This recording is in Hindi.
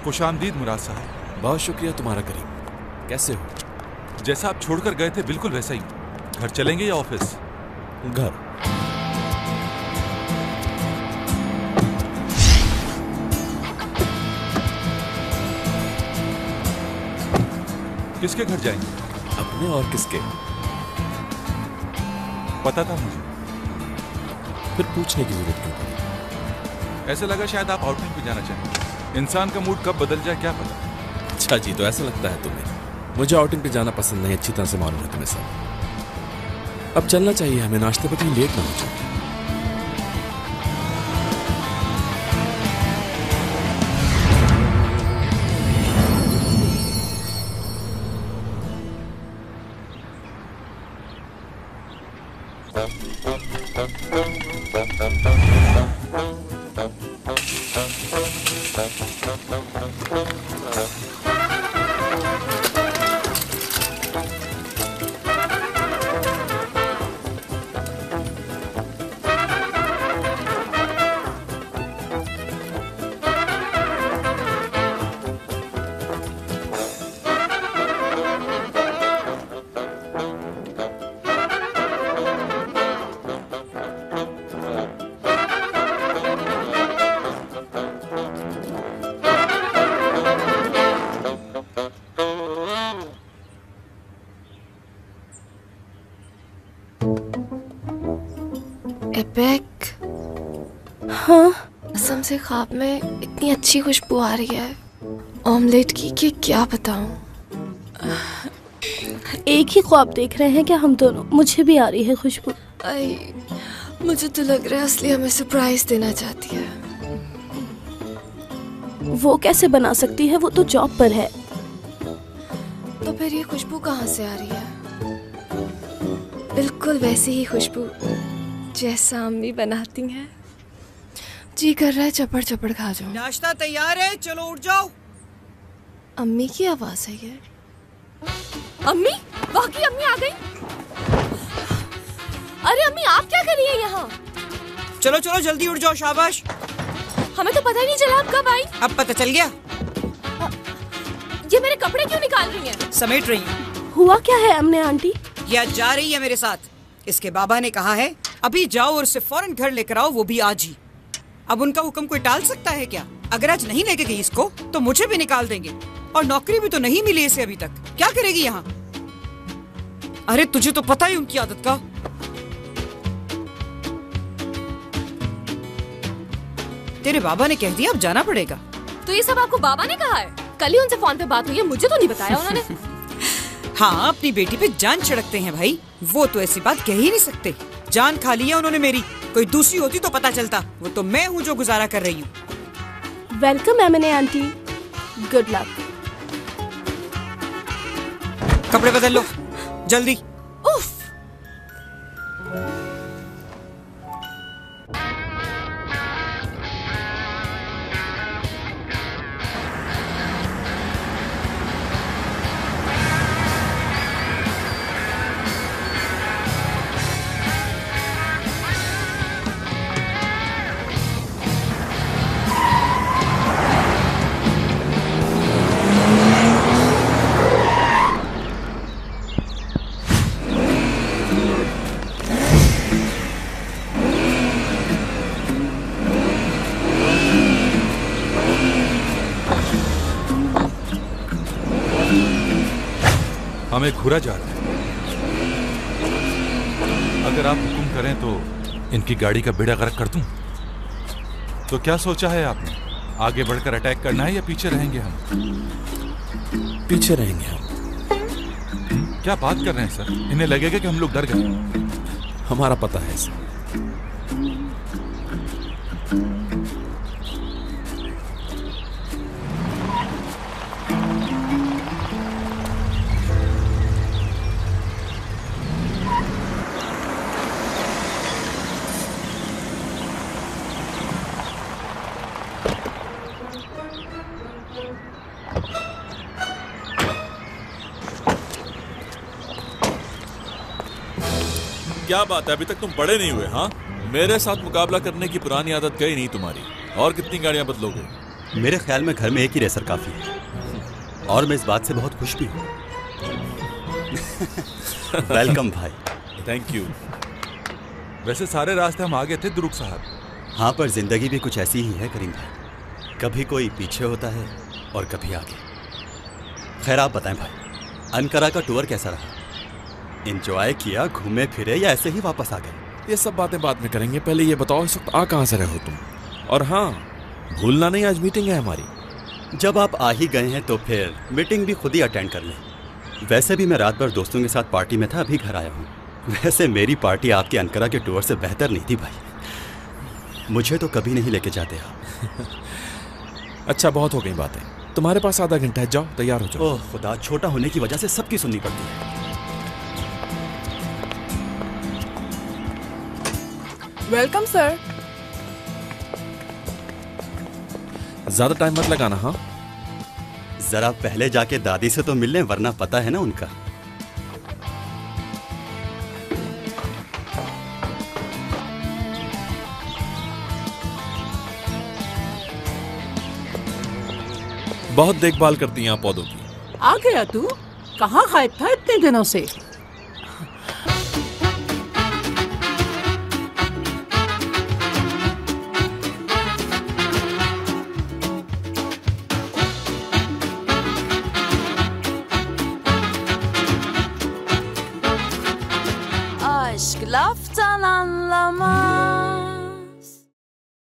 खुशामदीद मुराद साहब। बहुत शुक्रिया तुम्हारा करीम। कैसे हो? जैसा आप छोड़कर गए थे बिल्कुल वैसा ही। घर चलेंगे या ऑफिस? घर। किसके घर जाएंगे? अपने और किसके? पता था मुझे। फिर पूछने की जरूरत क्यों पड़ी? ऐसा लगा शायद आप आउटिंग पे जाना चाहेंगे। इंसान का मूड कब बदल जाए क्या पता। अच्छा जी, तो ऐसा लगता है तुम्हें। मुझे आउटिंग पे जाना पसंद नहीं, अच्छी तरह से मालूम है तुम्हें सब। अब चलना चाहिए हमें, नाश्ते पर कहीं लेट ना हो जाए। एपिक। हाँ, कसम से ख्वाब में इतनी अच्छी खुशबू आ रही है ऑमलेट की कि क्या बताऊं। एक ही ख्वाब देख रहे हैं क्या हम दोनों? मुझे भी आ रही है खुशबू। मुझे तो लग रहा है असली हमें सरप्राइज देना चाहती है। वो कैसे बना सकती है? वो तो जॉब पर है। तो फिर ये खुशबू कहाँ से आ रही है? बिल्कुल वैसी ही खुशबू जैसा अम्मी बनाती हैं। जी कर रहा है चपड़ चपड़ खा जाऊं। नाश्ता तैयार है, चलो उठ जाओ। अम्मी की आवाज है ये। अम्मी, वाकई अम्मी आ गई। अरे अम्मी, आप क्या कर रही हैं यहाँ? चलो चलो जल्दी उठ जाओ, शाबाश। हमें तो पता ही नहीं चला आप कब आई। अब पता चल गया। ये मेरे कपड़े क्यों निकाल रही हैं? समेट रही हूँ। हुआ क्या है अम्ने आंटी? ये आज जा रही है मेरे साथ। इसके बाबा ने कहा है अभी जाओ और उसे फौरन घर लेकर आओ, वो भी आज ही। अब उनका हुक्म कोई टाल सकता है क्या? अगर आज नहीं लेके गई इसको तो मुझे भी निकाल देंगे। और नौकरी भी तो नहीं मिली इसे अभी तक। क्या करेगी यहाँ? अरे तुझे तो पता ही उनकी आदत का। तेरे बाबा ने कह दिया अब जाना पड़ेगा। तो ये सब आपको बाबा ने कहा है? कल ही उनसे फोन पे बात हुई है, मुझे तो नहीं बताया उन्होंने। हाँ, अपनी बेटी पे जान छिड़कते हैं भाई। वो तो ऐसी बात कह ही नहीं सकते। जान खा ली है उन्होंने मेरी। कोई दूसरी होती तो पता चलता। वो तो मैं हूँ जो गुजारा कर रही हूँ। वेलकम एमने आंटी, गुड लक। कपड़े बदल लो जल्दी। उफ। हमें घूरा जा रहा है। अगर आप हुक्म करें तो इनकी गाड़ी का बेड़ा गर्क कर दूं। तो क्या सोचा है आपने? आगे बढ़कर अटैक करना है या पीछे रहेंगे हम? पीछे रहेंगे हम। क्या बात कर रहे हैं सर? इन्हें लगेगा कि हम लोग डर गए। हमारा पता है सर। क्या बात है, अभी तक तुम बड़े नहीं हुए? हाँ, मेरे साथ मुकाबला करने की पुरानी आदत गई नहीं तुम्हारी। और कितनी गाड़ियां बदलोगे? मेरे ख्याल में घर में एक ही रेसर काफी है, और मैं इस बात से बहुत खुश भी हूँ। वेलकम भाई। Thank you. वैसे सारे रास्ते हम आगे थे दुरुक साहब। हाँ, पर जिंदगी भी कुछ ऐसी ही है करीम भाई, कभी कोई पीछे होता है और कभी आगे। खैर आप बताएं भाई, अनकरा का टूर कैसा रहा? एंजॉय किया, घूमे फिरे, या ऐसे ही वापस आ गए? ये सब बातें बाद में करेंगे, पहले ये बताओ इस वक्त आ कहाँ से रहे हो तुम? और हाँ, भूलना नहीं आज मीटिंग है हमारी। जब आप आ ही गए हैं तो फिर मीटिंग भी खुद ही अटेंड कर लें। वैसे भी मैं रात भर दोस्तों के साथ पार्टी में था, अभी घर आया हूँ। वैसे मेरी पार्टी आपके अनकरा के टूर से बेहतर नहीं थी भाई, मुझे तो कभी नहीं लेके जाते आप। अच्छा, बहुत हो गई बातें, तुम्हारे पास आधा घंटा है, जाओ तैयार हो जाओ। ओह खुदा, छोटा होने की वजह से सबकी सुननी पड़ती है। Welcome sir. ज्यादा टाइम मत लगाना। हाँ, जरा पहले जाके दादी से तो मिल लें, वरना पता है ना उनका। बहुत देखभाल करती हैं आप पौधों की। आ गया तू? कहाँ गायब था इतने दिनों से? Aşk laftan anlamaz.